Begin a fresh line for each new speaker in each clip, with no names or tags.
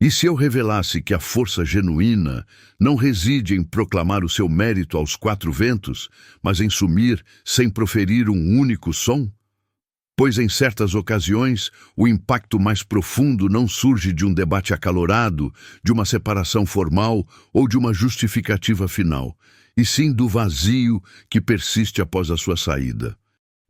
E se eu revelasse que a força genuína não reside em proclamar o seu mérito aos quatro ventos, mas em sumir sem proferir um único som? Pois em certas ocasiões, o impacto mais profundo não surge de um debate acalorado, de uma separação formal ou de uma justificativa final, e sim do vazio que persiste após a sua saída.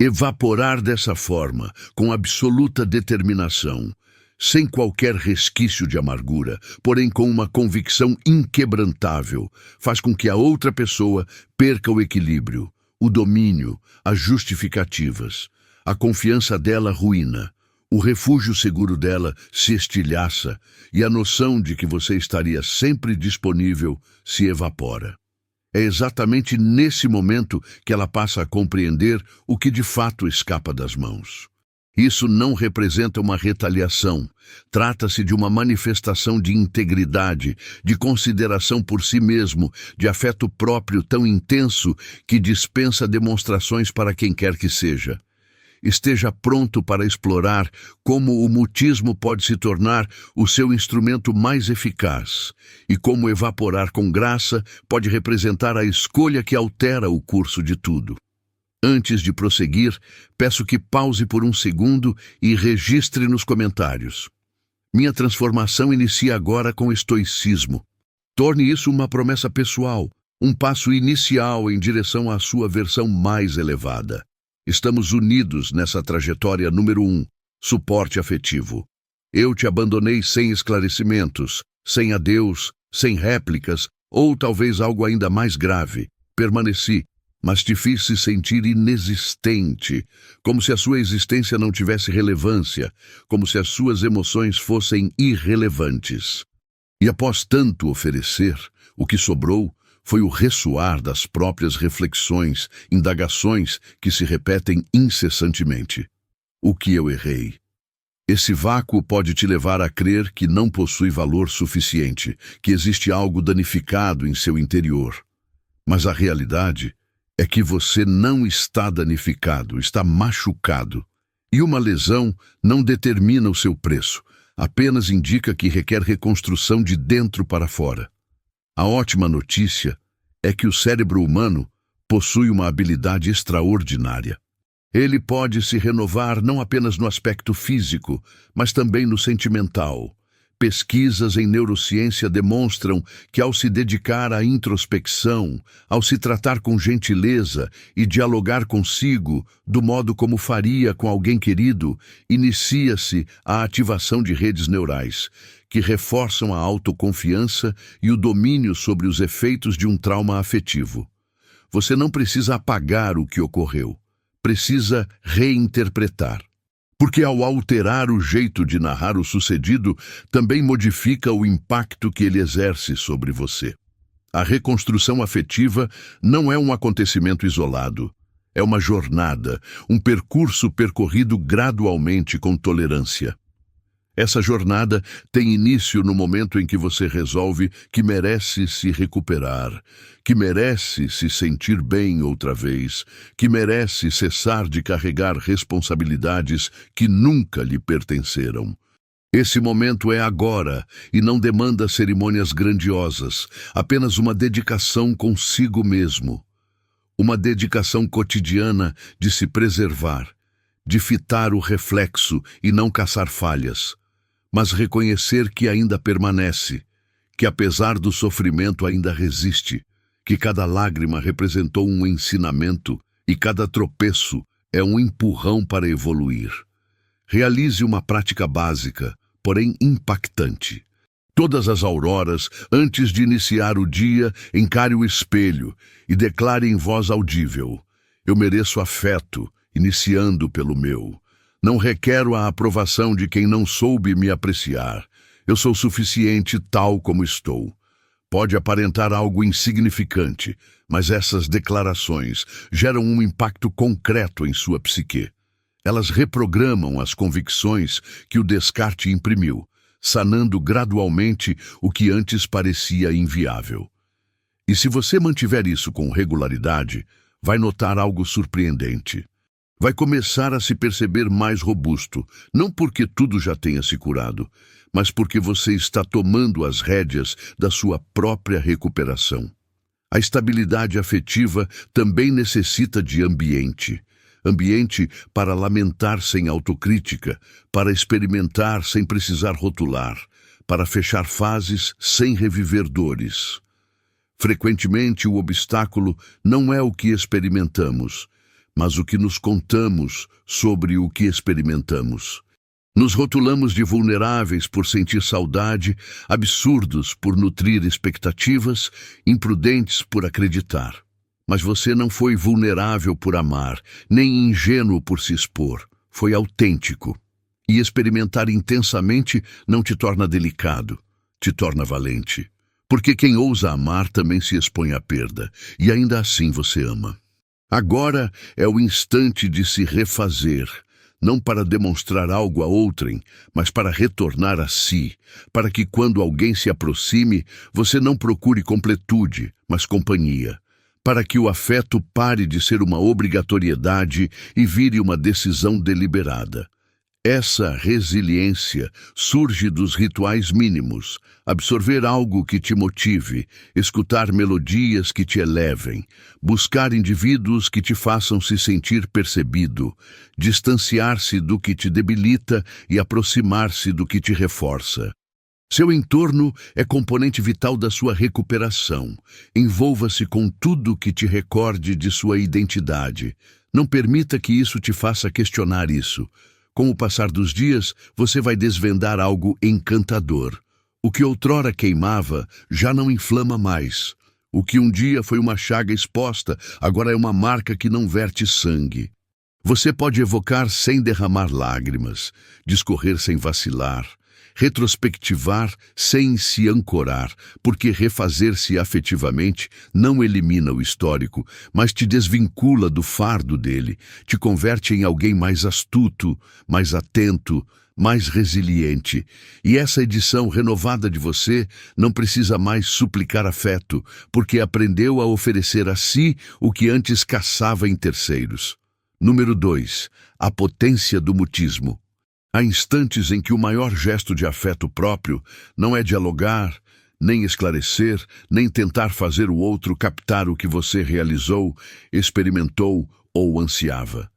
Evaporar dessa forma, com absoluta determinação, sem qualquer resquício de amargura, porém com uma convicção inquebrantável, faz com que a outra pessoa perca o equilíbrio, o domínio, as justificativas. A confiança dela ruína, o refúgio seguro dela se estilhaça e a noção de que você estaria sempre disponível se evapora. É exatamente nesse momento que ela passa a compreender o que de fato escapa das mãos. Isso não representa uma retaliação. Trata-se de uma manifestação de integridade, de consideração por si mesmo, de afeto próprio tão intenso que dispensa demonstrações para quem quer que seja. Esteja pronto para explorar como o mutismo pode se tornar o seu instrumento mais eficaz e como evaporar com graça pode representar a escolha que altera o curso de tudo. Antes de prosseguir, peço que pause por um segundo e registre nos comentários. Minha transformação inicia agora com estoicismo. Torne isso uma promessa pessoal, um passo inicial em direção à sua versão mais elevada. Estamos unidos nessa trajetória número 1, suporte afetivo. Eu te abandonei sem esclarecimentos, sem adeus, sem réplicas, ou talvez algo ainda mais grave. Permaneci, mas te fiz se sentir inexistente, como se a sua existência não tivesse relevância, como se as suas emoções fossem irrelevantes. E após tanto oferecer, o que sobrou foi o ressoar das próprias reflexões, indagações que se repetem incessantemente. O que eu errei? Esse vácuo pode te levar a crer que não possui valor suficiente, que existe algo danificado em seu interior. Mas a realidade é que você não está danificado, está machucado. E uma lesão não determina o seu preço, apenas indica que requer reconstrução de dentro para fora. A ótima notícia é que o cérebro humano possui uma habilidade extraordinária. Ele pode se renovar não apenas no aspecto físico, mas também no sentimental. Pesquisas em neurociência demonstram que ao se dedicar à introspecção, ao se tratar com gentileza e dialogar consigo, do modo como faria com alguém querido, inicia-se a ativação de redes neurais, que reforçam a autoconfiança e o domínio sobre os efeitos de um trauma afetivo. Você não precisa apagar o que ocorreu, precisa reinterpretar. Porque ao alterar o jeito de narrar o sucedido, também modifica o impacto que ele exerce sobre você. A reconstrução afetiva não é um acontecimento isolado. É uma jornada, um percurso percorrido gradualmente com tolerância. Essa jornada tem início no momento em que você resolve que merece se recuperar, que merece se sentir bem outra vez, que merece cessar de carregar responsabilidades que nunca lhe pertenceram. Esse momento é agora e não demanda cerimônias grandiosas, apenas uma dedicação consigo mesmo. Uma dedicação cotidiana de se preservar, de fitar o reflexo e não caçar falhas, mas reconhecer que ainda permanece, que apesar do sofrimento ainda resiste, que cada lágrima representou um ensinamento e cada tropeço é um empurrão para evoluir. Realize uma prática básica, porém impactante. Todas as auroras, antes de iniciar o dia, encare o espelho e declare em voz audível: eu mereço afeto, iniciando pelo meu. Não requero a aprovação de quem não soube me apreciar. Eu sou suficiente tal como estou. Pode aparentar algo insignificante, mas essas declarações geram um impacto concreto em sua psique. Elas reprogramam as convicções que o descarte imprimiu, sanando gradualmente o que antes parecia inviável. E se você mantiver isso com regularidade, vai notar algo surpreendente. Vai começar a se perceber mais robusto, não porque tudo já tenha se curado, mas porque você está tomando as rédeas da sua própria recuperação. A estabilidade afetiva também necessita de ambiente. Ambiente para lamentar sem autocrítica, para experimentar sem precisar rotular, para fechar fases sem reviver dores. Frequentemente, o obstáculo não é o que experimentamos, mas o que nos contamos sobre o que experimentamos. Nos rotulamos de vulneráveis por sentir saudade, absurdos por nutrir expectativas, imprudentes por acreditar. Mas você não foi vulnerável por amar, nem ingênuo por se expor. Foi autêntico. E experimentar intensamente não te torna delicado, te torna valente. Porque quem ousa amar também se expõe à perda, e ainda assim você ama. Agora é o instante de se refazer, não para demonstrar algo a outrem, mas para retornar a si, para que quando alguém se aproxime, você não procure completude, mas companhia, para que o afeto pare de ser uma obrigatoriedade e vire uma decisão deliberada. Essa resiliência surge dos rituais mínimos, absorver algo que te motive, escutar melodias que te elevem, buscar indivíduos que te façam se sentir percebido, distanciar-se do que te debilita e aproximar-se do que te reforça. Seu entorno é componente vital da sua recuperação. Envolva-se com tudo que te recorde de sua identidade. Não permita que isso te faça questionar isso. Com o passar dos dias, você vai desvendar algo encantador. O que outrora queimava já não inflama mais. O que um dia foi uma chaga exposta, agora é uma marca que não verte sangue. Você pode evocar sem derramar lágrimas, discorrer sem vacilar, retrospectivar sem se ancorar, porque refazer-se afetivamente não elimina o histórico, mas te desvincula do fardo dele, te converte em alguém mais astuto, mais atento, mais resiliente. E essa edição renovada de você não precisa mais suplicar afeto, porque aprendeu a oferecer a si o que antes caçava em terceiros. Número 2. A potência do mutismo. Há instantes em que o maior gesto de afeto próprio não é dialogar, nem esclarecer, nem tentar fazer o outro captar o que você realizou, experimentou ou ansiava.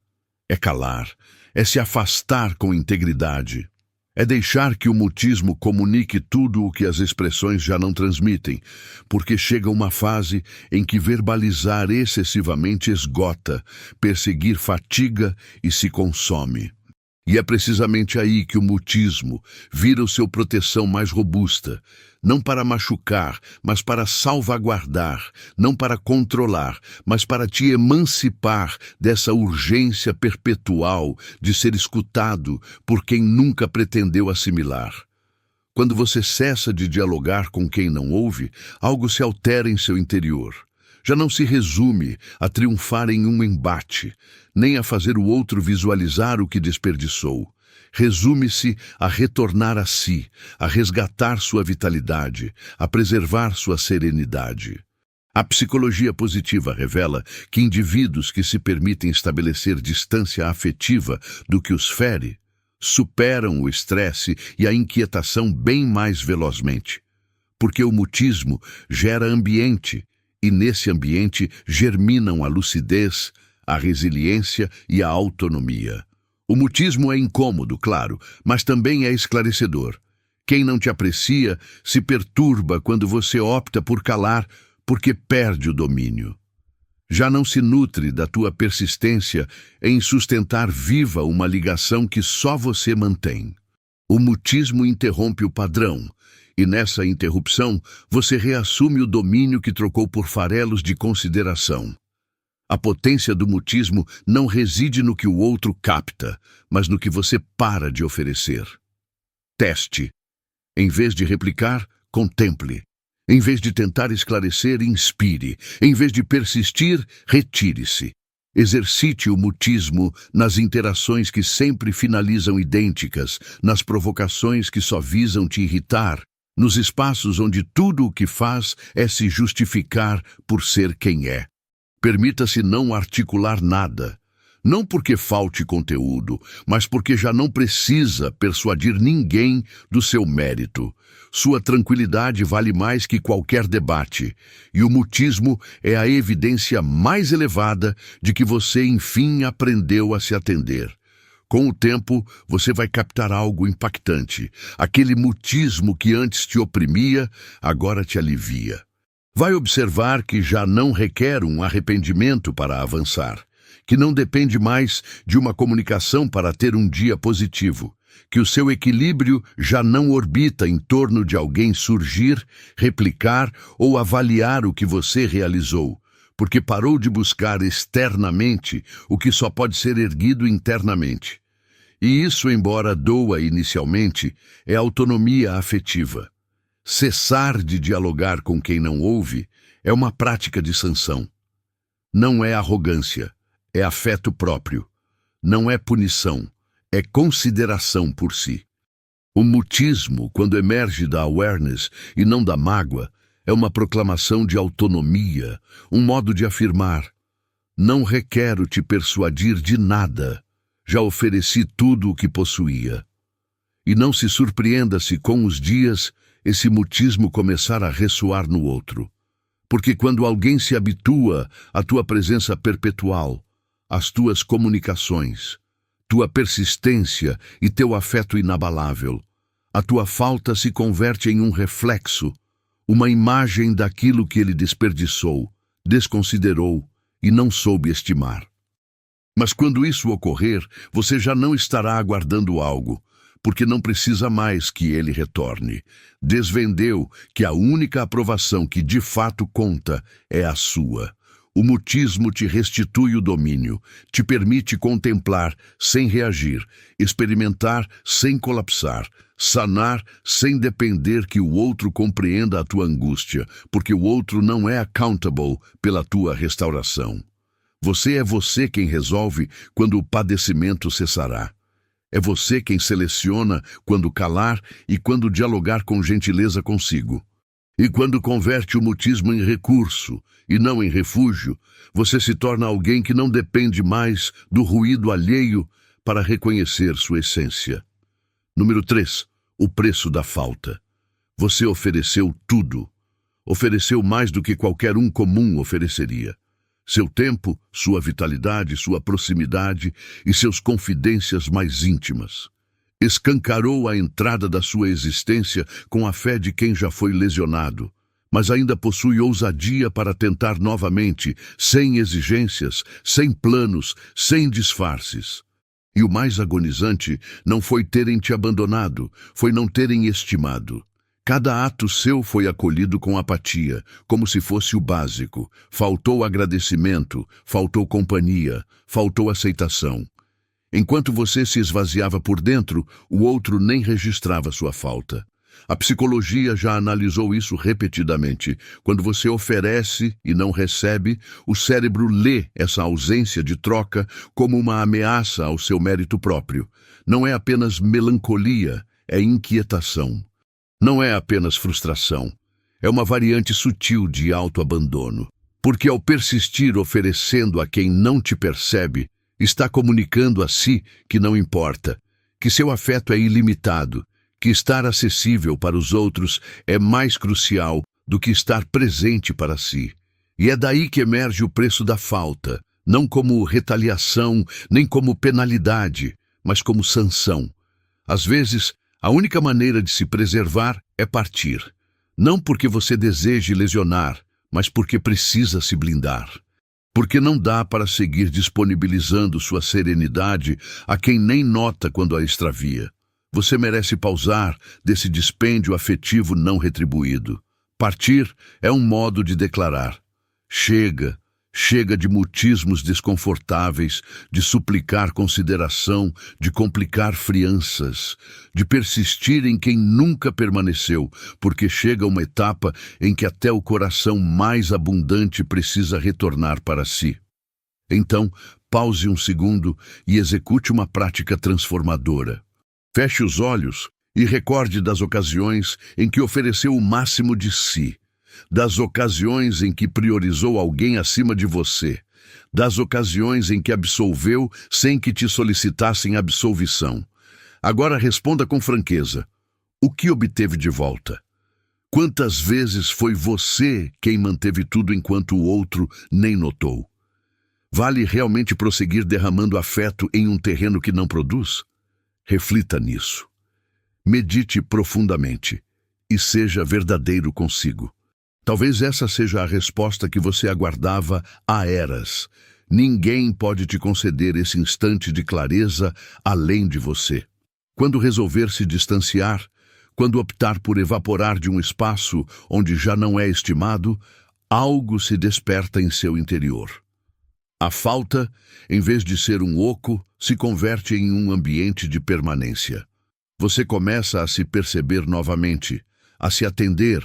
É calar, é se afastar com integridade. É deixar que o mutismo comunique tudo o que as expressões já não transmitem, porque chega uma fase em que verbalizar excessivamente esgota, perseguir fatiga e se consome. E é precisamente aí que o mutismo vira o seu proteção mais robusta, não para machucar, mas para salvaguardar, não para controlar, mas para te emancipar dessa urgência perpetual de ser escutado por quem nunca pretendeu assimilar. Quando você cessa de dialogar com quem não ouve, algo se altera em seu interior. Já não se resume a triunfar em um embate, nem a fazer o outro visualizar o que desperdiçou. Resume-se a retornar a si, a resgatar sua vitalidade, a preservar sua serenidade. A psicologia positiva revela que indivíduos que se permitem estabelecer distância afetiva do que os fere, superam o estresse e a inquietação bem mais velozmente. Porque o mutismo gera ambiente, e nesse ambiente germinam a lucidez, a resiliência e a autonomia. O mutismo é incômodo, claro, mas também é esclarecedor. Quem não te aprecia se perturba quando você opta por calar, porque perde o domínio. Já não se nutre da tua persistência em sustentar viva uma ligação que só você mantém. O mutismo interrompe o padrão, e nessa interrupção você reassume o domínio que trocou por farelos de consideração. A potência do mutismo não reside no que o outro capta, mas no que você para de oferecer. Teste. Em vez de replicar, contemple. Em vez de tentar esclarecer, inspire. Em vez de persistir, retire-se. Exercite o mutismo nas interações que sempre finalizam idênticas, nas provocações que só visam te irritar, nos espaços onde tudo o que faz é se justificar por ser quem é. Permita-se não articular nada. Não porque falte conteúdo, mas porque já não precisa persuadir ninguém do seu mérito. Sua tranquilidade vale mais que qualquer debate, e o mutismo é a evidência mais elevada de que você, enfim, aprendeu a se atender. Com o tempo, você vai captar algo impactante. Aquele mutismo que antes te oprimia, agora te alivia. Vai observar que já não requer um arrependimento para avançar, que não depende mais de uma comunicação para ter um dia positivo, que o seu equilíbrio já não orbita em torno de alguém surgir, replicar ou avaliar o que você realizou, porque parou de buscar externamente o que só pode ser erguido internamente. E isso, embora doa inicialmente, é autonomia afetiva. Cessar de dialogar com quem não ouve é uma prática de sanção. Não é arrogância, é afeto próprio. Não é punição, é consideração por si. O mutismo, quando emerge da awareness e não da mágoa, é uma proclamação de autonomia, um modo de afirmar: não requero te persuadir de nada, já ofereci tudo o que possuía. E não se surpreenda se com os dias esse mutismo começar a ressoar no outro. Porque quando alguém se habitua à tua presença perpetual, às tuas comunicações, tua persistência e teu afeto inabalável, a tua falta se converte em um reflexo, uma imagem daquilo que ele desperdiçou, desconsiderou e não soube estimar. Mas quando isso ocorrer, você já não estará aguardando algo, porque não precisa mais que ele retorne. Desvendeu que a única aprovação que de fato conta é a sua. O mutismo te restitui o domínio, te permite contemplar sem reagir, experimentar sem colapsar, sanar sem depender que o outro compreenda a tua angústia, porque o outro não é accountable pela tua restauração. Você é você quem resolve quando o padecimento cessará. É você quem seleciona quando calar e quando dialogar com gentileza consigo. E quando converte o mutismo em recurso e não em refúgio, você se torna alguém que não depende mais do ruído alheio para reconhecer sua essência. Número 3. O preço da falta. Você ofereceu tudo. Ofereceu mais do que qualquer um comum ofereceria. Seu tempo, sua vitalidade, sua proximidade e seus confidências mais íntimas. Escancarou a entrada da sua existência com a fé de quem já foi lesionado, mas ainda possui ousadia para tentar novamente, sem exigências, sem planos, sem disfarces. E o mais agonizante não foi terem te abandonado, foi não terem estimado. Cada ato seu foi acolhido com apatia, como se fosse o básico. Faltou agradecimento, faltou companhia, faltou aceitação. Enquanto você se esvaziava por dentro, o outro nem registrava sua falta. A psicologia já analisou isso repetidamente. Quando você oferece e não recebe, o cérebro lê essa ausência de troca como uma ameaça ao seu mérito próprio. Não é apenas melancolia, é inquietação. Não é apenas frustração, é uma variante sutil de autoabandono. Porque ao persistir oferecendo a quem não te percebe, está comunicando a si que não importa, que seu afeto é ilimitado, que estar acessível para os outros é mais crucial do que estar presente para si. E é daí que emerge o preço da falta, não como retaliação, nem como penalidade, mas como sanção. Às vezes, a única maneira de se preservar é partir. Não porque você deseje lesionar, mas porque precisa se blindar. Porque não dá para seguir disponibilizando sua serenidade a quem nem nota quando a extravia. Você merece pausar desse dispêndio afetivo não retribuído. Partir é um modo de declarar: chega. Chega de mutismos desconfortáveis, de suplicar consideração, de complicar frianças, de persistir em quem nunca permaneceu, porque chega uma etapa em que até o coração mais abundante precisa retornar para si. Então, pause um segundo e execute uma prática transformadora. Feche os olhos e recorde das ocasiões em que ofereceu o máximo de si, das ocasiões em que priorizou alguém acima de você, das ocasiões em que absolveu sem que te solicitassem absolvição. Agora responda com franqueza. O que obteve de volta? Quantas vezes foi você quem manteve tudo enquanto o outro nem notou? Vale realmente prosseguir derramando afeto em um terreno que não produz? Reflita nisso. Medite profundamente e seja verdadeiro consigo. Talvez essa seja a resposta que você aguardava há eras. Ninguém pode te conceder esse instante de clareza além de você. Quando resolver se distanciar, quando optar por evaporar de um espaço onde já não é estimado, algo se desperta em seu interior. A falta, em vez de ser um oco, se converte em um ambiente de permanência. Você começa a se perceber novamente, a se atender,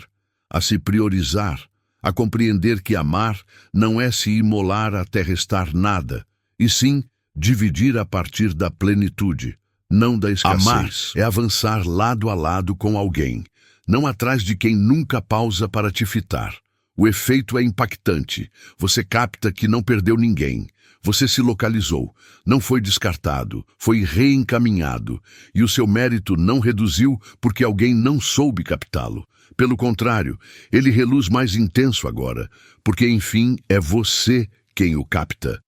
a se priorizar, a compreender que amar não é se imolar até restar nada, e sim dividir a partir da plenitude, não da escassez. Amar é avançar lado a lado com alguém, não atrás de quem nunca pausa para te fitar. O efeito é impactante. Você capta que não perdeu ninguém. Você se localizou, não foi descartado, foi reencaminhado, e o seu mérito não reduziu porque alguém não soube captá-lo. Pelo contrário, ele reluz mais intenso agora, porque enfim é você quem o capta.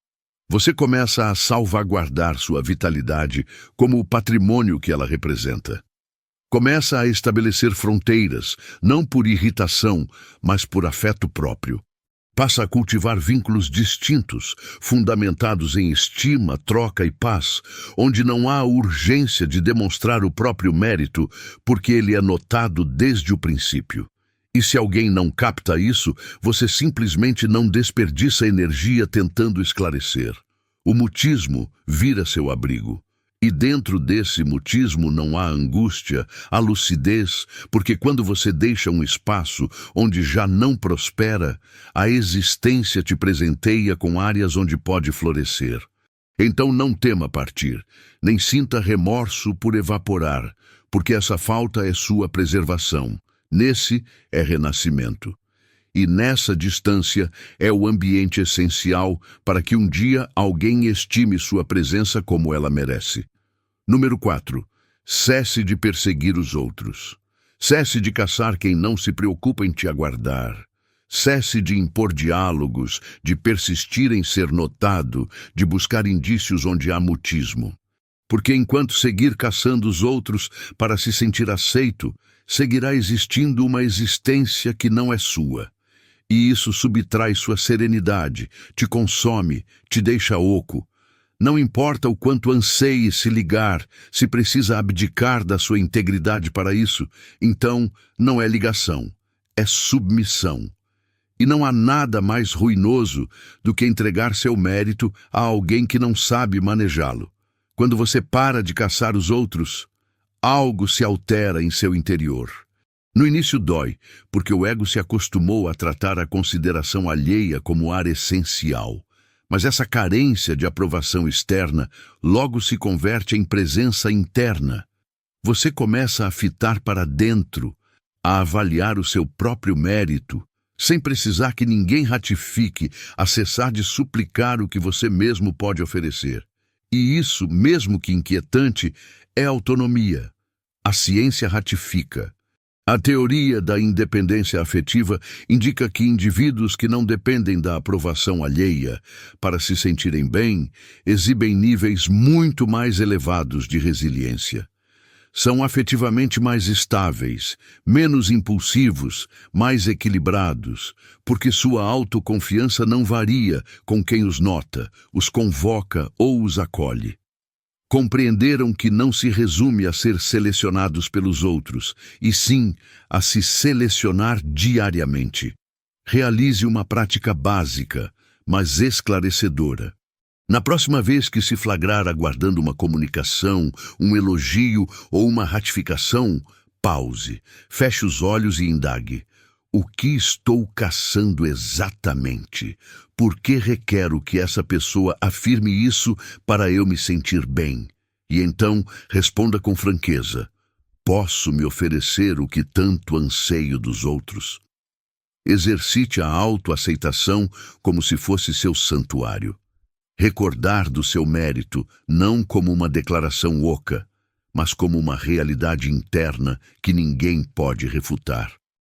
Você começa a salvaguardar sua vitalidade como o patrimônio que ela representa. Começa a estabelecer fronteiras, não por irritação, mas por afeto próprio. Passa a cultivar vínculos distintos, fundamentados em estima, troca e paz, onde não há urgência de demonstrar o próprio mérito, porque ele é notado desde o princípio. E se alguém não capta isso, você simplesmente não desperdiça energia tentando esclarecer. O mutismo vira seu abrigo. E dentro desse mutismo não há angústia, há lucidez, porque quando você deixa um espaço onde já não prospera, a existência te presenteia com áreas onde pode florescer. Então não tema partir, nem sinta remorso por evaporar, porque essa falta é sua preservação. Nesse é renascimento. E nessa distância é o ambiente essencial para que um dia alguém estime sua presença como ela merece. Número 4. Cesse de perseguir os outros. Cesse de caçar quem não se preocupa em te aguardar. Cesse de impor diálogos, de persistir em ser notado, de buscar indícios onde há mutismo. Porque enquanto seguir caçando os outros para se sentir aceito, seguirá existindo uma existência que não é sua. E isso subtrai sua serenidade, te consome, te deixa oco. Não importa o quanto anseie se ligar, se precisa abdicar da sua integridade para isso, então não é ligação, é submissão. E não há nada mais ruinoso do que entregar seu mérito a alguém que não sabe manejá-lo. Quando você para de caçar os outros, algo se altera em seu interior. No início dói, porque o ego se acostumou a tratar a consideração alheia como ar essencial. Mas essa carência de aprovação externa logo se converte em presença interna. Você começa a fitar para dentro, a avaliar o seu próprio mérito, sem precisar que ninguém ratifique, a cessar de suplicar o que você mesmo pode oferecer. E isso, mesmo que inquietante, é autonomia. A ciência ratifica. A teoria da independência afetiva indica que indivíduos que não dependem da aprovação alheia para se sentirem bem exibem níveis muito mais elevados de resiliência. São afetivamente mais estáveis, menos impulsivos, mais equilibrados, porque sua autoconfiança não varia com quem os nota, os convoca ou os acolhe. Compreenderam que não se resume a ser selecionados pelos outros, e sim a se selecionar diariamente. Realize uma prática básica, mas esclarecedora. Na próxima vez que se flagrar aguardando uma comunicação, um elogio ou uma ratificação, pause, feche os olhos e indague. O que estou caçando exatamente? Por que requero que essa pessoa afirme isso para eu me sentir bem? E então responda com franqueza: posso me oferecer o que tanto anseio dos outros? Exercite a autoaceitação como se fosse seu santuário. Recordar do seu mérito não como uma declaração oca, mas como uma realidade interna que ninguém pode refutar.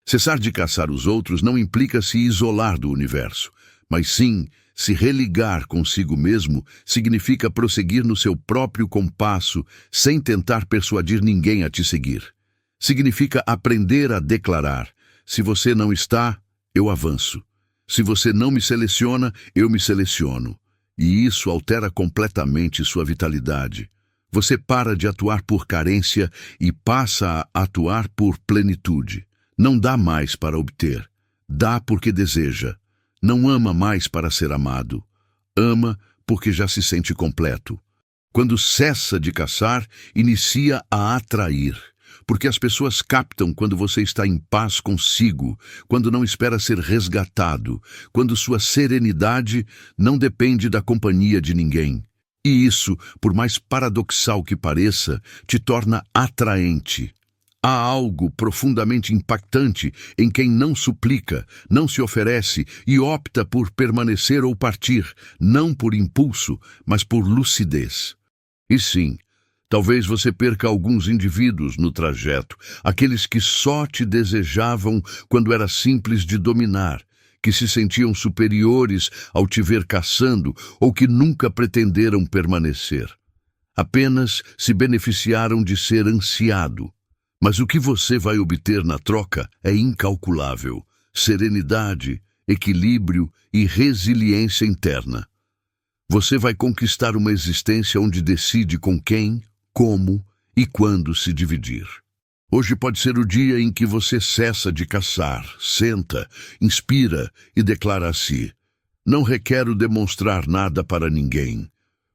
Cessar de caçar os outros não implica se isolar do universo, mas sim se religar consigo mesmo significa prosseguir no seu próprio compasso sem tentar persuadir ninguém a te seguir. Significa aprender a declarar: se você não está, eu avanço. Se você não me seleciona, eu me seleciono. E isso altera completamente sua vitalidade. Você para de atuar por carência e passa a atuar por plenitude. Não dá mais para obter. Dá porque deseja. Não ama mais para ser amado. Ama porque já se sente completo. Quando cessa de caçar, inicia a atrair. Porque as pessoas captam quando você está em paz consigo, quando não espera ser resgatado, quando sua serenidade não depende da companhia de ninguém. E isso, por mais paradoxal que pareça, te torna atraente. Há algo profundamente impactante em quem não suplica, não se oferece e opta por permanecer ou partir, não por impulso, mas por lucidez. E sim, talvez você perca alguns indivíduos no trajeto, aqueles que só te desejavam quando era simples de dominar, que se sentiam superiores ao te ver caçando ou que nunca pretenderam permanecer. Apenas se beneficiaram de ser ansiado. Mas o que você vai obter na troca é incalculável: serenidade, equilíbrio e resiliência interna. Você vai conquistar uma existência onde decide com quem, como e quando se dividir. Hoje pode ser o dia em que você cessa de caçar, senta, inspira e declara a si: não requero demonstrar nada para ninguém,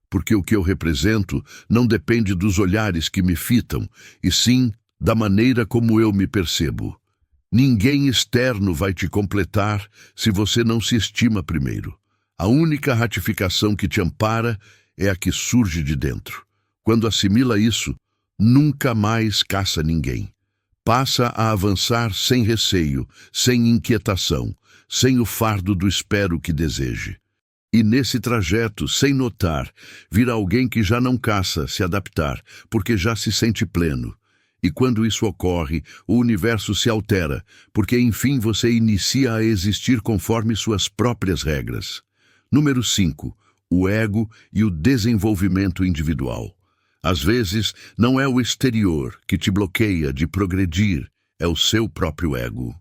porque o que eu represento não depende dos olhares que me fitam, e sim da maneira como eu me percebo. Ninguém externo vai te completar se você não se estima primeiro. A única ratificação que te ampara é a que surge de dentro. Quando assimila isso, nunca mais caça ninguém. Passa a avançar sem receio, sem inquietação, sem o fardo do espero que deseje. E nesse trajeto, sem notar, virá alguém que já não caça se adaptar, porque já se sente pleno. E quando isso ocorre, o universo se altera, porque enfim você inicia a existir conforme suas próprias regras. Número 5. O ego e o desenvolvimento individual. Às vezes, não é o exterior que te bloqueia de progredir, é o seu próprio ego.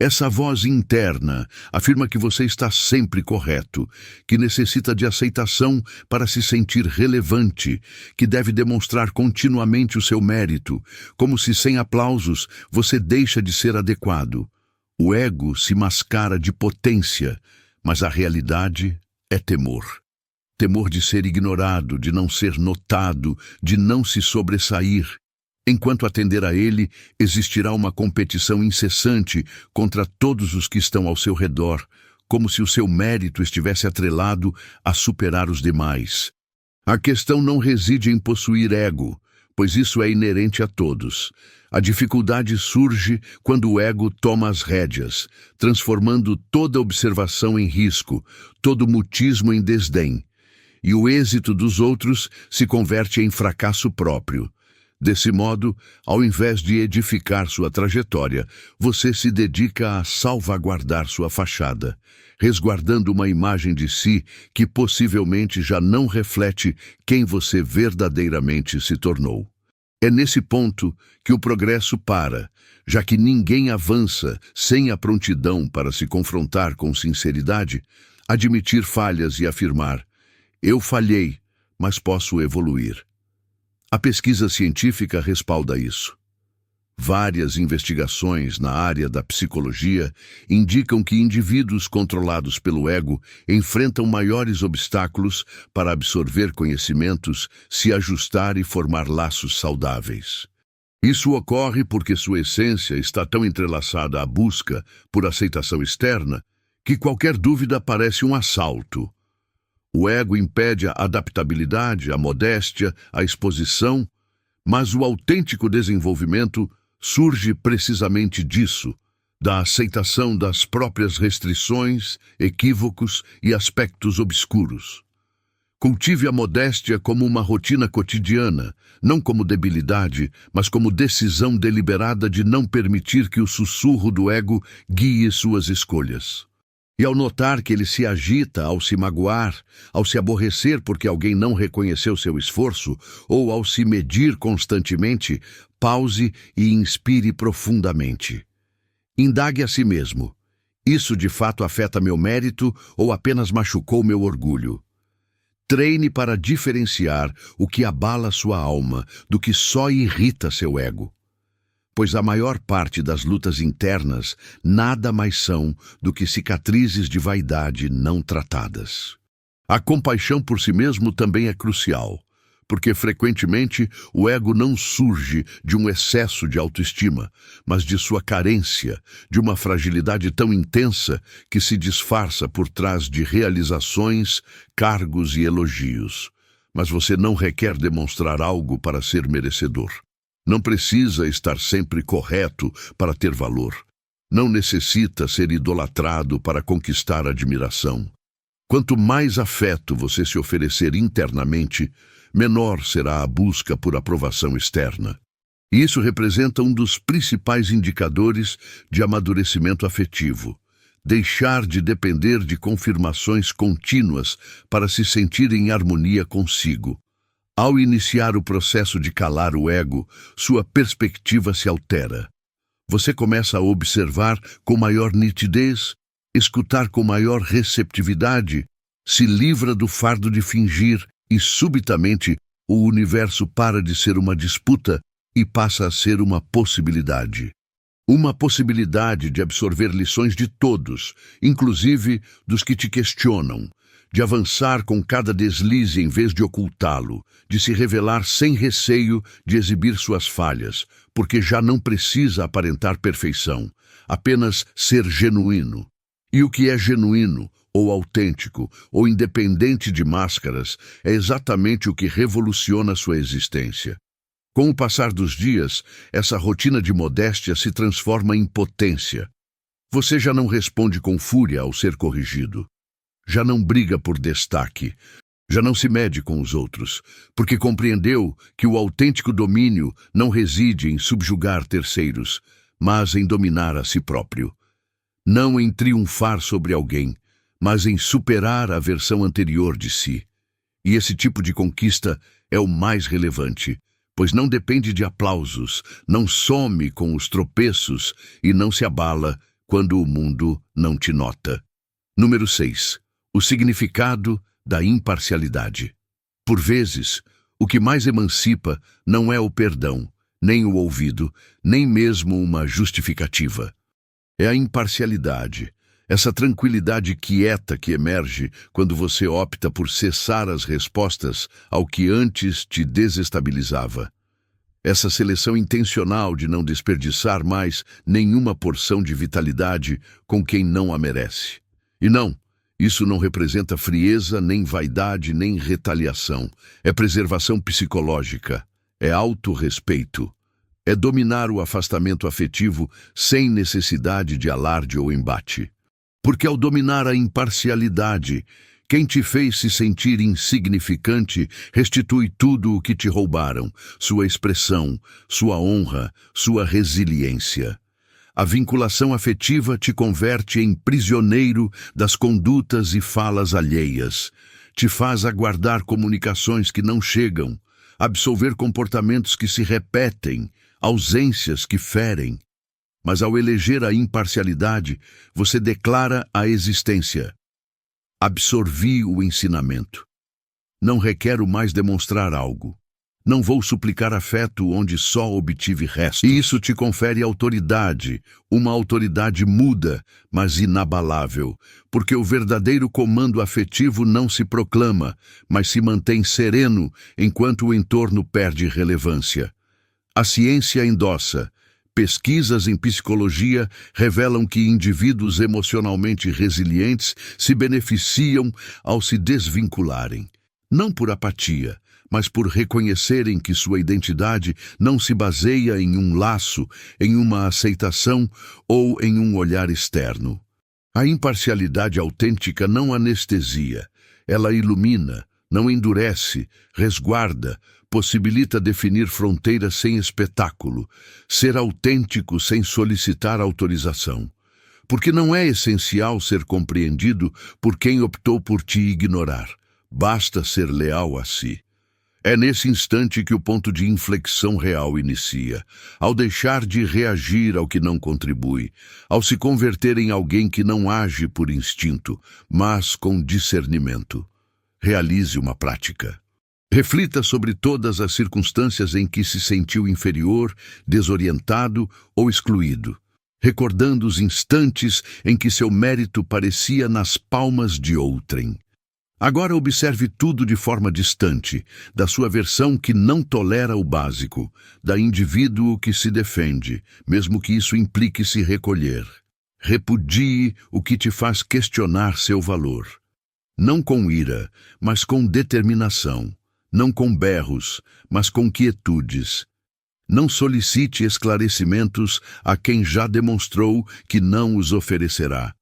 Essa voz interna afirma que você está sempre correto, que necessita de aceitação para se sentir relevante, que deve demonstrar continuamente o seu mérito, como se sem aplausos você deixa de ser adequado. O ego se mascara de potência, mas a realidade é temor. Temor de ser ignorado, de não ser notado, de não se sobressair. Enquanto atender a ele, existirá uma competição incessante contra todos os que estão ao seu redor, como se o seu mérito estivesse atrelado a superar os demais. A questão não reside em possuir ego, pois isso é inerente a todos. A dificuldade surge quando o ego toma as rédeas, transformando toda observação em risco, todo mutismo em desdém, e o êxito dos outros se converte em fracasso próprio. Desse modo, ao invés de edificar sua trajetória, você se dedica a salvaguardar sua fachada, resguardando uma imagem de si que possivelmente já não reflete quem você verdadeiramente se tornou. É nesse ponto que o progresso para, já que ninguém avança sem a prontidão para se confrontar com sinceridade, admitir falhas e afirmar: eu falhei, mas posso evoluir. A pesquisa científica respalda isso. Várias investigações na área da psicologia indicam que indivíduos controlados pelo ego enfrentam maiores obstáculos para absorver conhecimentos, se ajustar e formar laços saudáveis. Isso ocorre porque sua essência está tão entrelaçada à busca por aceitação externa que qualquer dúvida parece um assalto. O ego impede a adaptabilidade, a modéstia, a exposição, mas o autêntico desenvolvimento surge precisamente disso, da aceitação das próprias restrições, equívocos e aspectos obscuros. Cultive a modéstia como uma rotina cotidiana, não como debilidade, mas como decisão deliberada de não permitir que o sussurro do ego guie suas escolhas. E ao notar que ele se agita ao se magoar, ao se aborrecer porque alguém não reconheceu seu esforço, ou ao se medir constantemente, pause e inspire profundamente. Indague a si mesmo: isso de fato afeta meu mérito ou apenas machucou meu orgulho? Treine para diferenciar o que abala sua alma do que só irrita seu ego. Pois a maior parte das lutas internas nada mais são do que cicatrizes de vaidade não tratadas. A compaixão por si mesmo também é crucial, porque frequentemente o ego não surge de um excesso de autoestima, mas de sua carência, de uma fragilidade tão intensa que se disfarça por trás de realizações, cargos e elogios. Mas você não requer demonstrar algo para ser merecedor. Não precisa estar sempre correto para ter valor. Não necessita ser idolatrado para conquistar admiração. Quanto mais afeto você se oferecer internamente, menor será a busca por aprovação externa. E isso representa um dos principais indicadores de amadurecimento afetivo. Deixar de depender de confirmações contínuas para se sentir em harmonia consigo. Ao iniciar o processo de calar o ego, sua perspectiva se altera. Você começa a observar com maior nitidez, escutar com maior receptividade, se livra do fardo de fingir e, subitamente, o universo para de ser uma disputa e passa a ser uma possibilidade. Uma possibilidade de absorver lições de todos, inclusive dos que te questionam, de avançar com cada deslize em vez de ocultá-lo, de se revelar sem receio de exibir suas falhas, porque já não precisa aparentar perfeição, apenas ser genuíno. E o que é genuíno, ou autêntico, ou independente de máscaras, é exatamente o que revoluciona sua existência. Com o passar dos dias, essa rotina de modéstia se transforma em potência. Você já não responde com fúria ao ser corrigido. Já não briga por destaque. Já não se mede com os outros, porque compreendeu que o autêntico domínio não reside em subjugar terceiros, mas em dominar a si próprio. Não em triunfar sobre alguém, mas em superar a versão anterior de si. E esse tipo de conquista é o mais relevante, pois não depende de aplausos, não some com os tropeços e não se abala quando o mundo não te nota. Número 6. O significado da imparcialidade. Por vezes, o que mais emancipa não é o perdão, nem o ouvido, nem mesmo uma justificativa. É a imparcialidade, essa tranquilidade quieta que emerge quando você opta por cessar as respostas ao que antes te desestabilizava. Essa seleção intencional de não desperdiçar mais nenhuma porção de vitalidade com quem não a merece. E não, isso não representa frieza, nem vaidade, nem retaliação. É preservação psicológica, é autorrespeito. É dominar o afastamento afetivo sem necessidade de alarde ou embate. Porque ao dominar a imparcialidade, quem te fez se sentir insignificante restitui tudo o que te roubaram, sua expressão, sua honra, sua resiliência. A vinculação afetiva te converte em prisioneiro das condutas e falas alheias, te faz aguardar comunicações que não chegam, absolver comportamentos que se repetem, ausências que ferem. Mas ao eleger a imparcialidade, você declara a existência. Absorvi o ensinamento. Não requero mais demonstrar algo. Não vou suplicar afeto onde só obtive restos. E isso te confere autoridade, uma autoridade muda, mas inabalável, porque o verdadeiro comando afetivo não se proclama, mas se mantém sereno enquanto o entorno perde relevância. A ciência endossa. Pesquisas em psicologia revelam que indivíduos emocionalmente resilientes se beneficiam ao se desvincularem, não por apatia, mas por reconhecerem que sua identidade não se baseia em um laço, em uma aceitação ou em um olhar externo. A imparcialidade autêntica não anestesia, ela ilumina, Não endurece, resguarda, possibilita definir fronteiras sem espetáculo, ser autêntico sem solicitar autorização. Porque não é essencial ser compreendido por quem optou por te ignorar. Basta ser leal a si. É nesse instante que o ponto de inflexão real inicia, ao deixar de reagir ao que não contribui, ao se converter em alguém que não age por instinto, mas com discernimento. Realize uma prática. Reflita sobre todas as circunstâncias em que se sentiu inferior, desorientado ou excluído, recordando os instantes em que seu mérito parecia nas palmas de outrem. Agora observe tudo de forma distante, da sua versão que não tolera o básico, da indivíduo que se defende, mesmo que isso implique se recolher. Repudie o que te faz questionar seu valor. Não com ira, mas com determinação. Não com berros, mas com quietudes. Não solicite esclarecimentos a quem já demonstrou que não os oferecerá.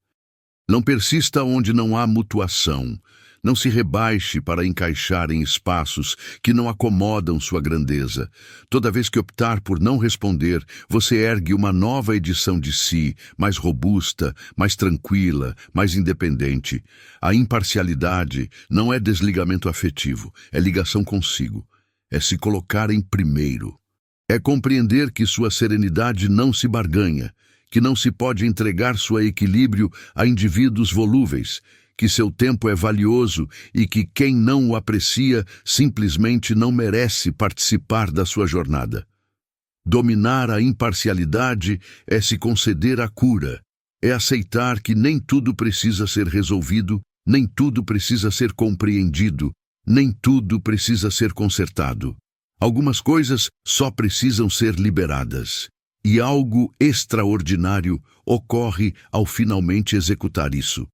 Não persista onde não há mutuação. Não se rebaixe para encaixar em espaços que não acomodam sua grandeza. Toda vez que optar por não responder, você ergue uma nova edição de si, mais robusta, mais tranquila, mais independente. A imparcialidade não é desligamento afetivo, é ligação consigo. É se colocar em primeiro. É compreender que sua serenidade não se barganha, que não se pode entregar seu equilíbrio a indivíduos volúveis, que seu tempo é valioso e que quem não o aprecia simplesmente não merece participar da sua jornada. Dominar a imparcialidade é se conceder a cura, é aceitar que nem tudo precisa ser resolvido, nem tudo precisa ser compreendido, nem tudo precisa ser consertado. Algumas coisas só precisam ser liberadas, e algo extraordinário ocorre ao finalmente executar isso.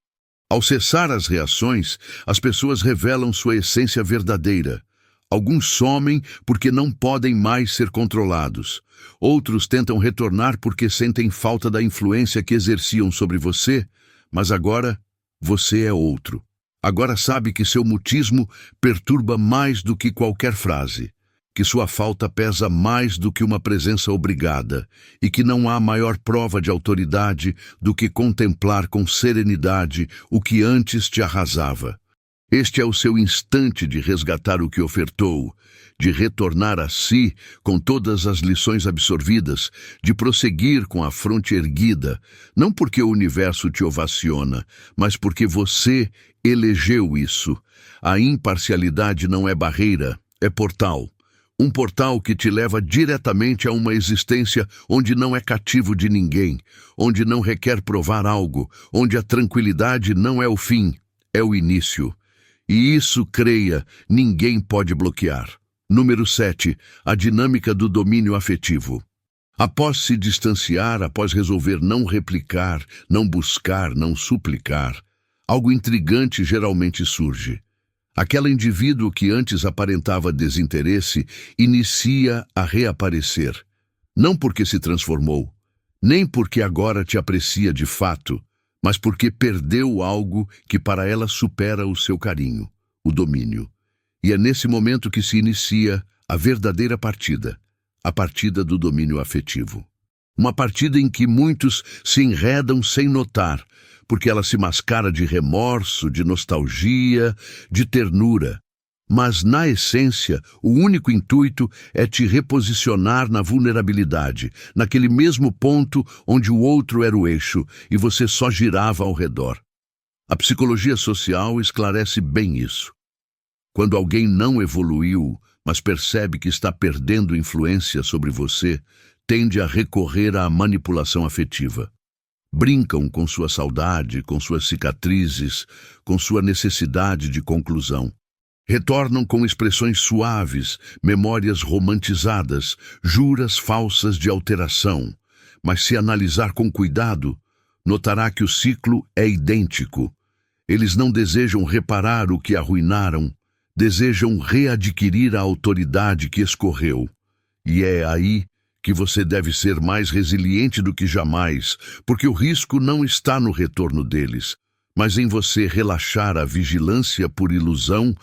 Ao cessar as reações, as pessoas revelam sua essência verdadeira. Alguns somem porque não podem mais ser controlados. Outros tentam retornar porque sentem falta da influência que exerciam sobre você, mas agora você é outro. Agora sabe que seu mutismo perturba mais do que qualquer frase, que sua falta pesa mais do que uma presença obrigada e que não há maior prova de autoridade do que contemplar com serenidade o que antes te arrasava. Este é o seu instante de resgatar o que ofertou, de retornar a si com todas as lições absorvidas, de prosseguir com a fronte erguida, não porque o universo te ovaciona, mas porque você elegeu isso. A imparcialidade não é barreira, é portal. Um portal que te leva diretamente a uma existência onde não é cativo de ninguém, onde não requer provar algo, onde a tranquilidade não é o fim, é o início. E isso, creia, ninguém pode bloquear. Número 7. A dinâmica do domínio afetivo. Após se distanciar, após resolver não replicar, não buscar, não suplicar, algo intrigante geralmente surge. Aquele indivíduo que antes aparentava desinteresse inicia a reaparecer, não porque se transformou, nem porque agora te aprecia de fato, mas porque perdeu algo que para ela supera o seu carinho, o domínio. E é nesse momento que se inicia a verdadeira partida, a partida do domínio afetivo. Uma partida em que muitos se enredam sem notar, porque ela se mascara de remorso, de nostalgia, de ternura. Mas, na essência, o único intuito é te reposicionar na vulnerabilidade, naquele mesmo ponto onde o outro era o eixo e você só girava ao redor. A psicologia social esclarece bem isso. Quando alguém não evoluiu, mas percebe que está perdendo influência sobre você, tende a recorrer à manipulação afetiva. Brincam com sua saudade, com suas cicatrizes, com sua necessidade de conclusão. Retornam com expressões suaves, memórias romantizadas, juras falsas de alteração. Mas se analisar com cuidado, notará que o ciclo é idêntico. Eles não desejam reparar o que arruinaram, desejam readquirir a autoridade que escorreu. E é aí que você deve ser mais resiliente do que jamais, porque o risco não está no retorno deles, mas em você relaxar a vigilância por ilusão,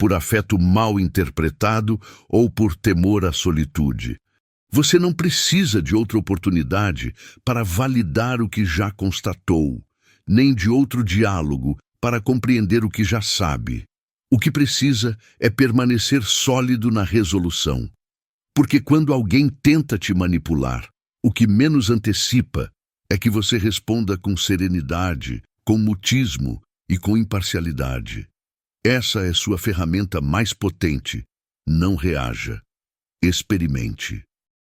por afeto mal interpretado ou por temor à solitude. Você não precisa de outra oportunidade para validar o que já constatou, nem de outro diálogo para compreender o que já sabe. O que precisa é permanecer sólido na resolução. Porque quando alguém tenta te manipular, o que menos antecipa é que você responda com serenidade, com mutismo e com imparcialidade. Essa é sua ferramenta mais potente. Não reaja. Experimente.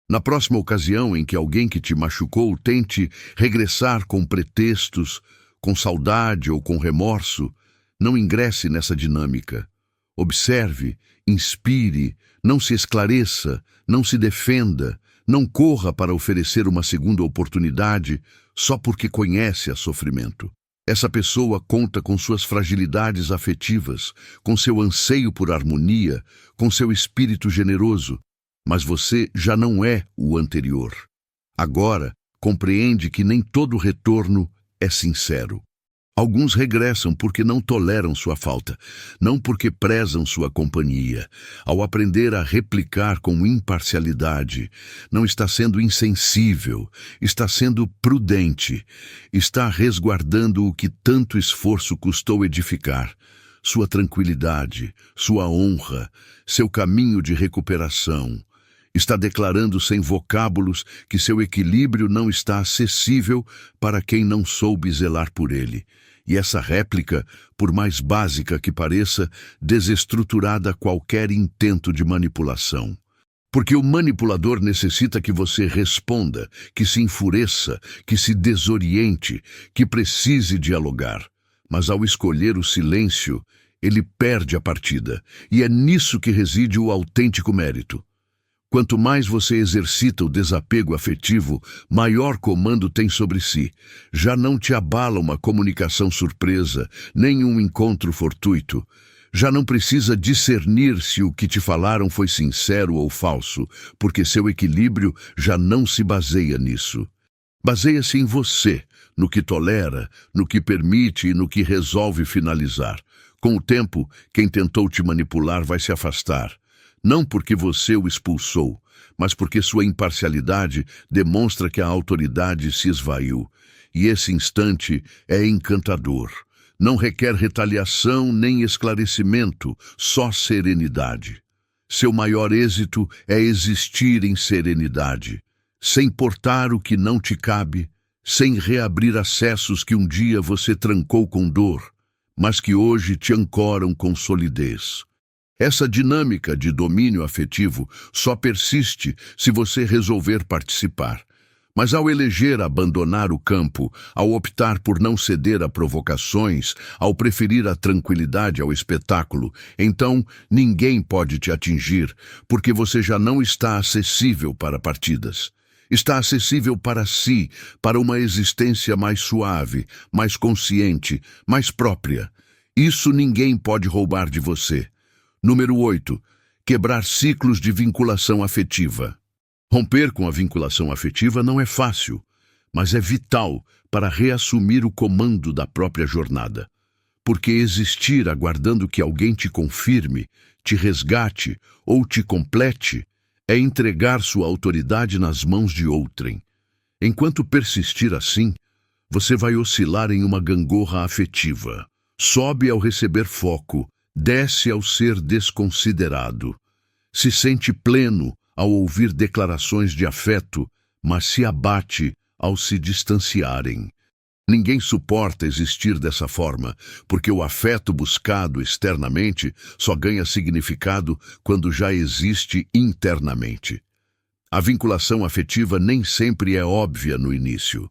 Na próxima ocasião em que alguém que te machucou tente regressar com pretextos, com saudade ou com remorso, não ingresse nessa dinâmica. Observe, inspire, não se esclareça, não se defenda, não corra para oferecer uma segunda oportunidade só porque conhece a sofrimento. Essa pessoa conta com suas fragilidades afetivas, com seu anseio por harmonia, com seu espírito generoso, mas você já não é o anterior. Agora, compreende que nem todo retorno é sincero. Alguns regressam porque não toleram sua falta, não porque prezam sua companhia. Ao aprender a replicar com imparcialidade, não está sendo insensível, está sendo prudente, está resguardando o que tanto esforço custou edificar, sua tranquilidade, sua honra, seu caminho de recuperação. Está declarando sem vocábulos que seu equilíbrio não está acessível para quem não soube zelar por ele. E essa réplica, por mais básica que pareça, desestruturada qualquer intento de manipulação. Porque o manipulador necessita que você responda, que se enfureça, que se desoriente, que precise dialogar. Mas ao escolher o silêncio, ele perde a partida. E é nisso que reside o autêntico mérito. Quanto mais você exercita o desapego afetivo, maior comando tem sobre si. Já não te abala uma comunicação surpresa, nem um encontro fortuito. Já não precisa discernir se o que te falaram foi sincero ou falso, porque seu equilíbrio já não se baseia nisso. Baseia-se em você, no que tolera, no que permite e no que resolve finalizar. Com o tempo, quem tentou te manipular vai se afastar. Não porque você o expulsou, mas porque sua imparcialidade demonstra que a autoridade se esvaiu. E esse instante é encantador. Não requer retaliação nem esclarecimento, só serenidade. Seu maior êxito é existir em serenidade, sem portar o que não te cabe, sem reabrir acessos que um dia você trancou com dor, mas que hoje te ancoram com solidez. Essa dinâmica de domínio afetivo só persiste se você resolver participar. Mas ao eleger abandonar o campo, ao optar por não ceder a provocações, ao preferir a tranquilidade ao espetáculo, então ninguém pode te atingir, porque você já não está acessível para partidas. Está acessível para si, para uma existência mais suave, mais consciente, mais própria. Isso ninguém pode roubar de você. Número 8. Quebrar ciclos de vinculação afetiva. Romper com a vinculação afetiva não é fácil, mas é vital para reassumir o comando da própria jornada. Porque existir aguardando que alguém te confirme, te resgate ou te complete é entregar sua autoridade nas mãos de outrem. Enquanto persistir assim, você vai oscilar em uma gangorra afetiva. Sobe ao receber foco, desce ao ser desconsiderado. Se sente pleno ao ouvir declarações de afeto, mas se abate ao se distanciarem. Ninguém suporta existir dessa forma, porque o afeto buscado externamente só ganha significado quando já existe internamente. A vinculação afetiva nem sempre é óbvia no início.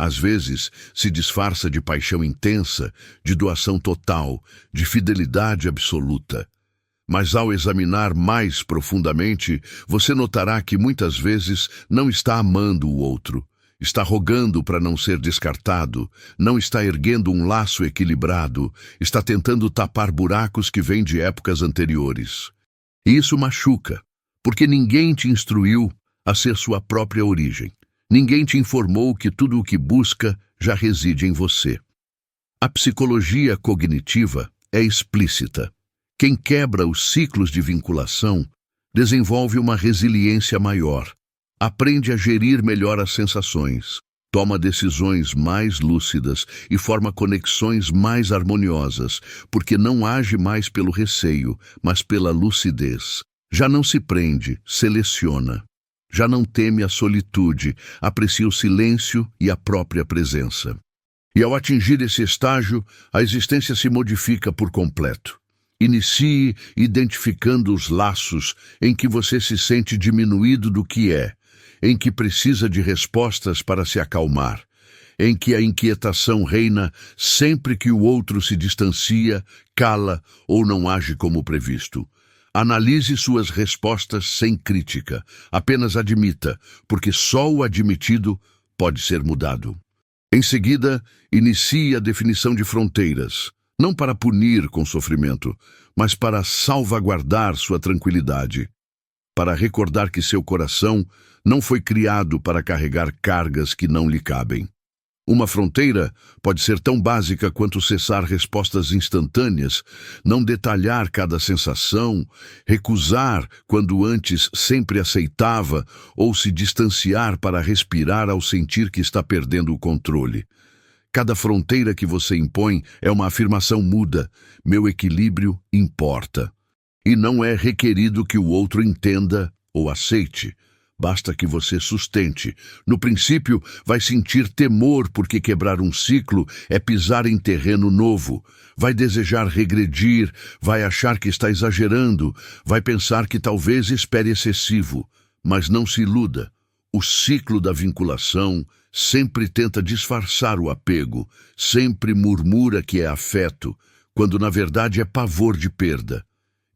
Às vezes, se disfarça de paixão intensa, de doação total, de fidelidade absoluta. Mas ao examinar mais profundamente, você notará que muitas vezes não está amando o outro, está rogando para não ser descartado, não está erguendo um laço equilibrado, está tentando tapar buracos que vêm de épocas anteriores. E isso machuca, porque ninguém te instruiu a ser sua própria origem. Ninguém te informou que tudo o que busca já reside em você. A psicologia cognitiva é explícita. Quem quebra os ciclos de vinculação desenvolve uma resiliência maior, aprende a gerir melhor as sensações, toma decisões mais lúcidas e forma conexões mais harmoniosas, porque não age mais pelo receio, mas pela lucidez. Já não se prende, seleciona. Já não teme a solitude, aprecia o silêncio e a própria presença. E ao atingir esse estágio, a existência se modifica por completo. Inicie identificando os laços em que você se sente diminuído do que é, em que precisa de respostas para se acalmar, em que a inquietação reina sempre que o outro se distancia, cala ou não age como previsto. Analise suas respostas sem crítica, apenas admita, porque só o admitido pode ser mudado. Em seguida, inicie a definição de fronteiras, não para punir com sofrimento, mas para salvaguardar sua tranquilidade, para recordar que seu coração não foi criado para carregar cargas que não lhe cabem. Uma fronteira pode ser tão básica quanto cessar respostas instantâneas, não detalhar cada sensação, recusar quando antes sempre aceitava ou se distanciar para respirar ao sentir que está perdendo o controle. Cada fronteira que você impõe é uma afirmação muda: meu equilíbrio importa. E não é requerido que o outro entenda ou aceite. Basta que você sustente. No princípio, vai sentir temor porque quebrar um ciclo é pisar em terreno novo. Vai desejar regredir, vai achar que está exagerando, vai pensar que talvez espere excessivo. Mas não se iluda. O ciclo da vinculação sempre tenta disfarçar o apego, sempre murmura que é afeto, quando na verdade é pavor de perda.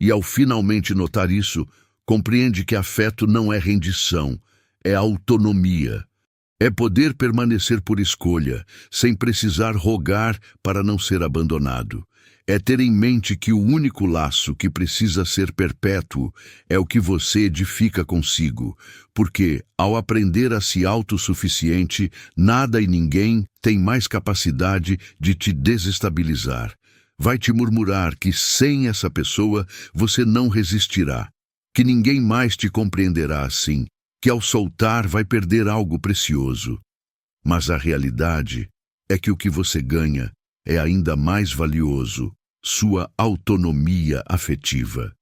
E ao finalmente notar isso, compreende que afeto não é rendição, é autonomia. É poder permanecer por escolha, sem precisar rogar para não ser abandonado. É ter em mente que o único laço que precisa ser perpétuo é o que você edifica consigo, porque, ao aprender a se autossuficiente, nada e ninguém tem mais capacidade de te desestabilizar. Vai te murmurar que sem essa pessoa você não resistirá, que ninguém mais te compreenderá assim, que ao soltar vai perder algo precioso. Mas a realidade é que o que você ganha é ainda mais valioso, sua autonomia afetiva.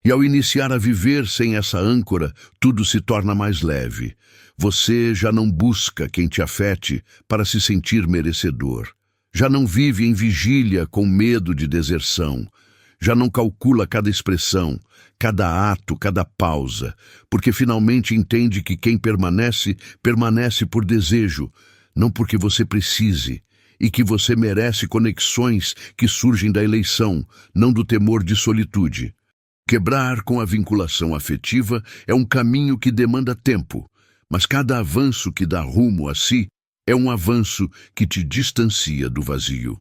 E ao iniciar a viver sem essa âncora, tudo se torna mais leve. Você já não busca quem te afete para se sentir merecedor. Já não vive em vigília com medo de deserção. Já não calcula cada expressão, cada ato, cada pausa, porque finalmente entende que quem permanece, permanece por desejo, não porque você precise, e que você merece conexões que surgem da eleição, não do temor de solitude. Quebrar com a vinculação afetiva é um caminho que demanda tempo, mas cada avanço que dá rumo a si é um avanço que te distancia do vazio.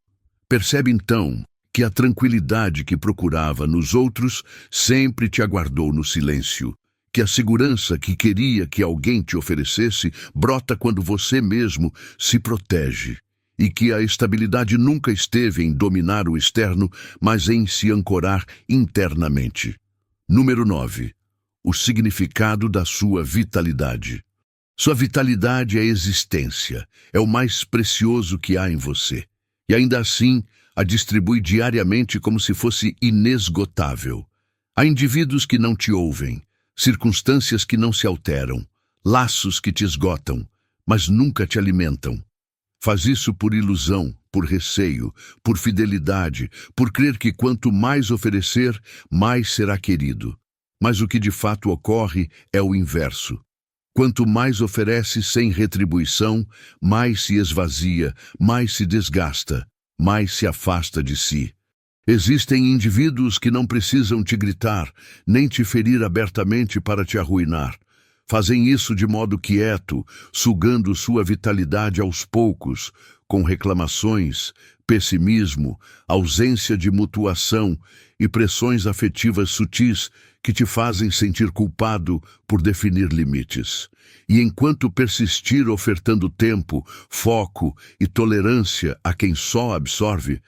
Percebe então que a tranquilidade que procurava nos outros sempre te aguardou no silêncio, que a segurança que queria que alguém te oferecesse brota quando você mesmo se protege, e que a estabilidade nunca esteve em dominar o externo, mas em se ancorar internamente. Número 9. O significado da sua vitalidade. Sua vitalidade é a existência, é o mais precioso que há em você, e ainda assim a distribui diariamente como se fosse inesgotável. Há indivíduos que não te ouvem, circunstâncias que não se alteram, laços que te esgotam, mas nunca te alimentam. Faz isso por ilusão, por receio, por fidelidade, por crer que quanto mais oferecer, mais será querido. Mas o que de fato ocorre é o inverso. Quanto mais oferece sem retribuição, mais se esvazia, mais se desgasta, mais se afasta de si. Existem indivíduos que não precisam te gritar, nem te ferir abertamente para te arruinar. Fazem isso de modo quieto, sugando sua vitalidade aos poucos, com reclamações, pessimismo, ausência de mutuação e pressões afetivas sutis que te fazem sentir culpado por definir limites. E enquanto persistir ofertando tempo, foco e tolerância a quem só absorve,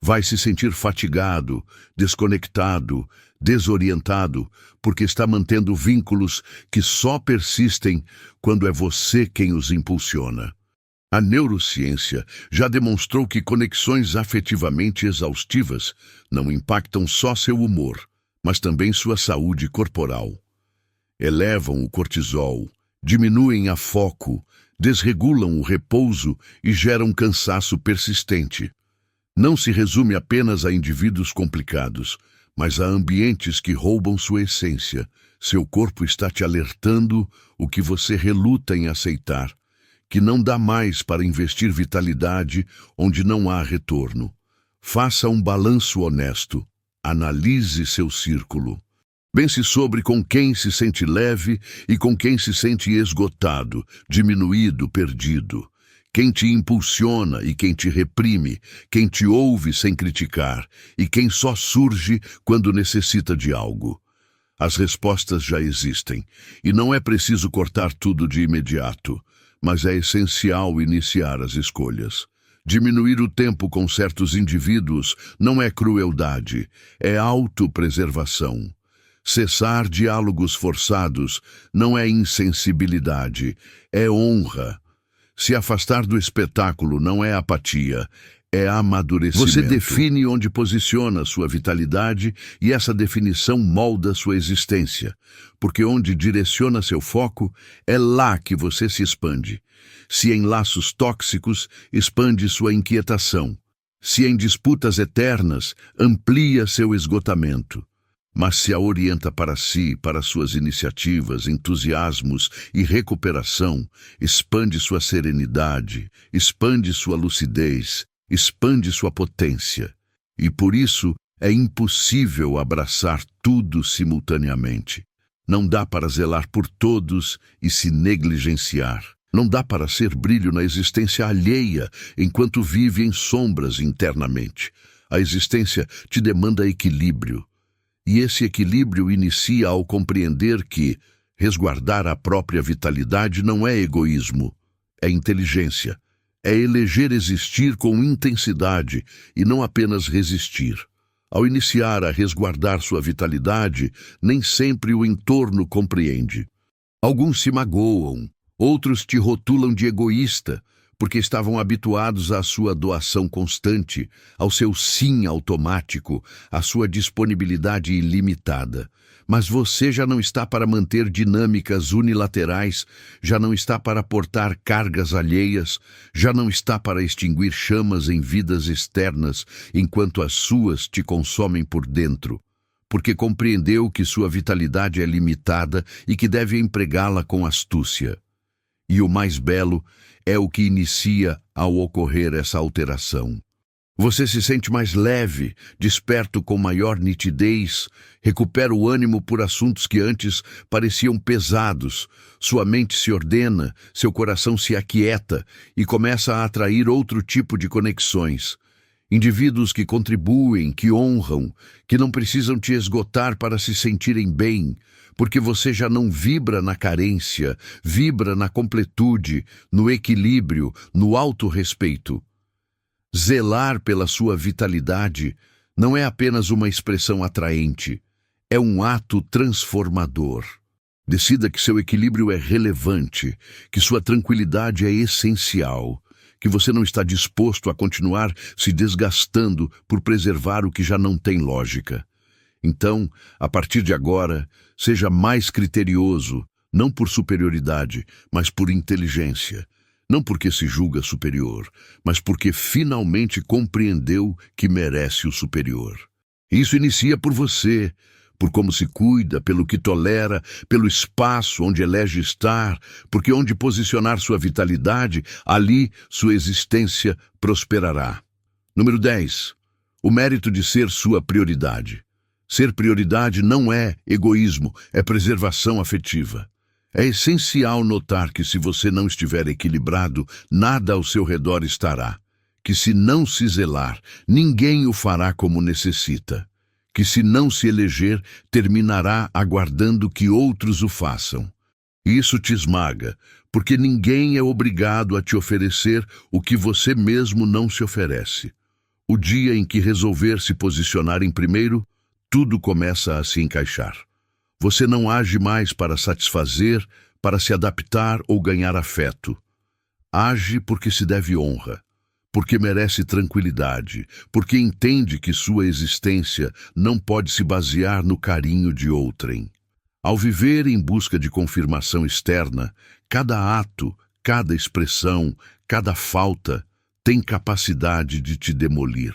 Vai se sentir fatigado, desconectado, desorientado, porque está mantendo vínculos que só persistem quando é você quem os impulsiona. A neurociência já demonstrou que conexões afetivamente exaustivas não impactam só seu humor, mas também sua saúde corporal. Elevam o cortisol, diminuem a foco, desregulam o repouso e geram cansaço persistente. Não se resume apenas a indivíduos complicados, mas a ambientes que roubam sua essência. Seu corpo está te alertando o que você reluta em aceitar, que não dá mais para investir vitalidade onde não há retorno. Faça um balanço honesto. Analise seu círculo. Pense sobre com quem se sente leve e com quem se sente esgotado, diminuído, perdido. Quem te impulsiona e quem te reprime, quem te ouve sem criticar e quem só surge quando necessita de algo. As respostas já existem e não é preciso cortar tudo de imediato, mas é essencial iniciar as escolhas. Diminuir o tempo com certos indivíduos não é crueldade, é autopreservação. Cessar diálogos forçados não é insensibilidade, é honra. Se afastar do espetáculo não é apatia, é amadurecimento. Você define onde posiciona sua vitalidade e essa definição molda sua existência, porque onde direciona seu foco, é lá que você se expande. Se em laços tóxicos, expande sua inquietação. Se em disputas eternas, amplia seu esgotamento. Mas se a orienta para si, para suas iniciativas, entusiasmos e recuperação, expande sua serenidade, expande sua lucidez, expande sua potência. E por isso é impossível abraçar tudo simultaneamente. Não dá para zelar por todos e se negligenciar. Não dá para ser brilho na existência alheia enquanto vive em sombras internamente. A existência te demanda equilíbrio. E esse equilíbrio inicia ao compreender que resguardar a própria vitalidade não é egoísmo, é inteligência. É eleger existir com intensidade e não apenas resistir. Ao iniciar a resguardar sua vitalidade, nem sempre o entorno compreende. Alguns se magoam, outros te rotulam de egoísta, porque estavam habituados à sua doação constante, ao seu sim automático, à sua disponibilidade ilimitada. Mas você já não está para manter dinâmicas unilaterais, já não está para portar cargas alheias, já não está para extinguir chamas em vidas externas, enquanto as suas te consomem por dentro. Porque compreendeu que sua vitalidade é limitada e que deve empregá-la com astúcia. E o mais belo é o que inicia ao ocorrer essa alteração. Você se sente mais leve, desperto com maior nitidez, recupera o ânimo por assuntos que antes pareciam pesados, sua mente se ordena, seu coração se aquieta e começa a atrair outro tipo de conexões. Indivíduos que contribuem, que honram, que não precisam te esgotar para se sentirem bem, porque você já não vibra na carência, vibra na completude, no equilíbrio, no autorrespeito. Zelar pela sua vitalidade não é apenas uma expressão atraente, é um ato transformador. Decida que seu equilíbrio é relevante, que sua tranquilidade é essencial, que você não está disposto a continuar se desgastando por preservar o que já não tem lógica. Então, a partir de agora, seja mais criterioso, não por superioridade, mas por inteligência. Não porque se julga superior, mas porque finalmente compreendeu que merece o superior. Isso inicia por você, por como se cuida, pelo que tolera, pelo espaço onde elege estar, porque onde posicionar sua vitalidade, ali sua existência prosperará. Número 10. O mérito de ser sua prioridade. Ser prioridade não é egoísmo, é preservação afetiva. É essencial notar que se você não estiver equilibrado, nada ao seu redor estará. Que se não se zelar, ninguém o fará como necessita. Que se não se eleger, terminará aguardando que outros o façam. Isso te esmaga, porque ninguém é obrigado a te oferecer o que você mesmo não se oferece. O dia em que resolver se posicionar em primeiro, tudo começa a se encaixar. Você não age mais para satisfazer, para se adaptar ou ganhar afeto. Age porque se deve honra, porque merece tranquilidade, porque entende que sua existência não pode se basear no carinho de outrem. Ao viver em busca de confirmação externa, cada ato, cada expressão, cada falta tem capacidade de te demolir.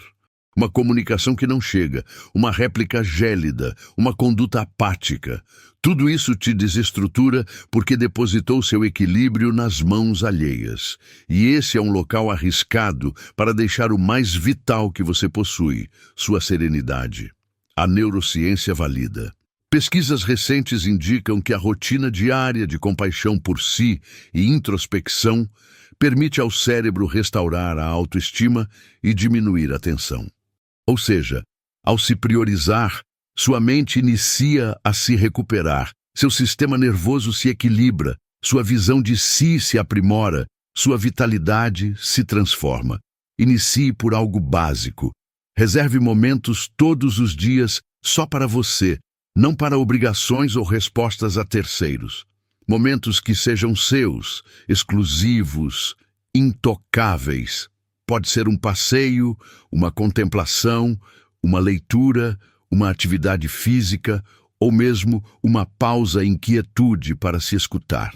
Uma comunicação que não chega, uma réplica gélida, uma conduta apática. Tudo isso te desestrutura porque depositou seu equilíbrio nas mãos alheias. E esse é um local arriscado para deixar o mais vital que você possui, sua serenidade. A neurociência valida. Pesquisas recentes indicam que a rotina diária de compaixão por si e introspecção permite ao cérebro restaurar a autoestima e diminuir a tensão. Ou seja, ao se priorizar, sua mente inicia a se recuperar, seu sistema nervoso se equilibra, sua visão de si se aprimora, sua vitalidade se transforma. Inicie por algo básico. Reserve momentos todos os dias só para você, não para obrigações ou respostas a terceiros. Momentos que sejam seus, exclusivos, intocáveis. Pode ser um passeio, uma contemplação, uma leitura, uma atividade física ou mesmo uma pausa em quietude para se escutar.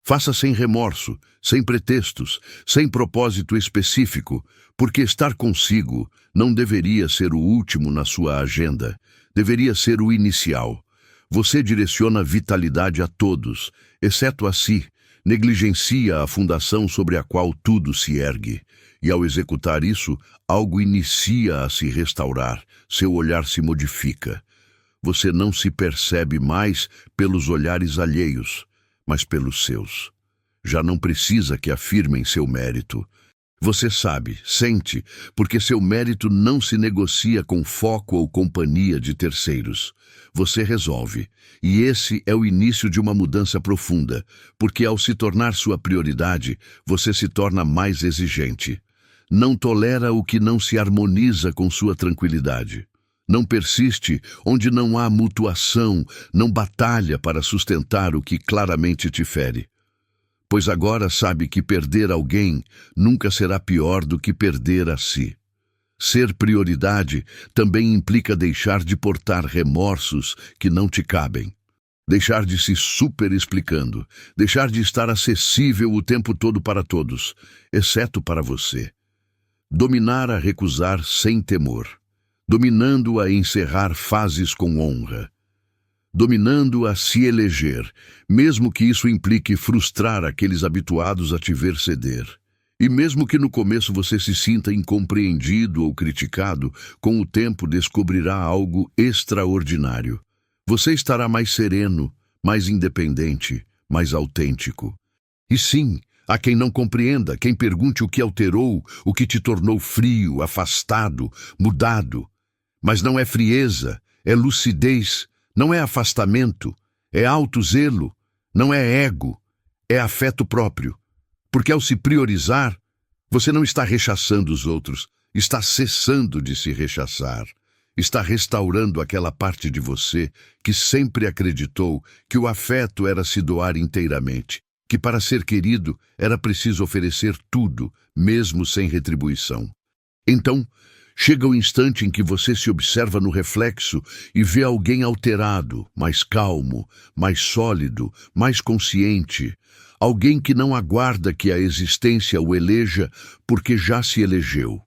Faça sem remorso, sem pretextos, sem propósito específico, porque estar consigo não deveria ser o último na sua agenda, deveria ser o inicial. Você direciona vitalidade a todos, exceto a si, negligencia a fundação sobre a qual tudo se ergue. E ao executar isso, algo inicia a se restaurar, seu olhar se modifica. Você não se percebe mais pelos olhares alheios, mas pelos seus. Já não precisa que afirmem seu mérito. Você sabe, sente, porque seu mérito não se negocia com foco ou companhia de terceiros. Você resolve, e esse é o início de uma mudança profunda, porque ao se tornar sua prioridade, você se torna mais exigente. Não tolera o que não se harmoniza com sua tranquilidade. Não persiste onde não há mutuação, não batalha para sustentar o que claramente te fere. Pois agora sabe que perder alguém nunca será pior do que perder a si. Ser prioridade também implica deixar de portar remorsos que não te cabem. Deixar de se super-explicando, deixar de estar acessível o tempo todo para todos, exceto para você. Dominar a recusar sem temor, dominando a encerrar fases com honra, dominando a se eleger, mesmo que isso implique frustrar aqueles habituados a te ver ceder. E mesmo que no começo você se sinta incompreendido ou criticado, com o tempo descobrirá algo extraordinário. Você estará mais sereno, mais independente, mais autêntico. E sim, há quem não compreenda, quem pergunte o que alterou, o que te tornou frio, afastado, mudado. Mas não é frieza, é lucidez, não é afastamento, é autozelo, não é ego, é afeto próprio. Porque ao se priorizar, você não está rechaçando os outros, está cessando de se rechaçar. Está restaurando aquela parte de você que sempre acreditou que o afeto era se doar inteiramente, que para ser querido era preciso oferecer tudo, mesmo sem retribuição. Então, chega o instante em que você se observa no reflexo e vê alguém alterado, mais calmo, mais sólido, mais consciente. Alguém que não aguarda que a existência o eleja porque já se elegeu.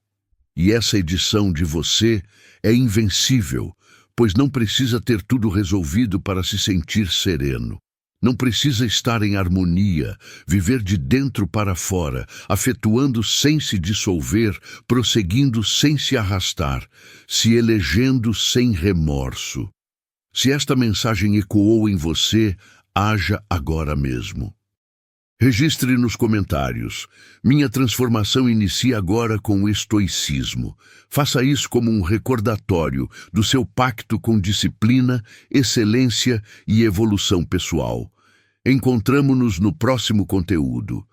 E essa edição de você é invencível, pois não precisa ter tudo resolvido para se sentir sereno. Não precisa estar em harmonia, viver de dentro para fora, afetuando sem se dissolver, prosseguindo sem se arrastar, se elegendo sem remorso. Se esta mensagem ecoou em você, haja agora mesmo. Registre nos comentários. Minha transformação inicia agora com o estoicismo. Faça isso como um recordatório do seu pacto com disciplina, excelência e evolução pessoal. Encontramo-nos no próximo conteúdo.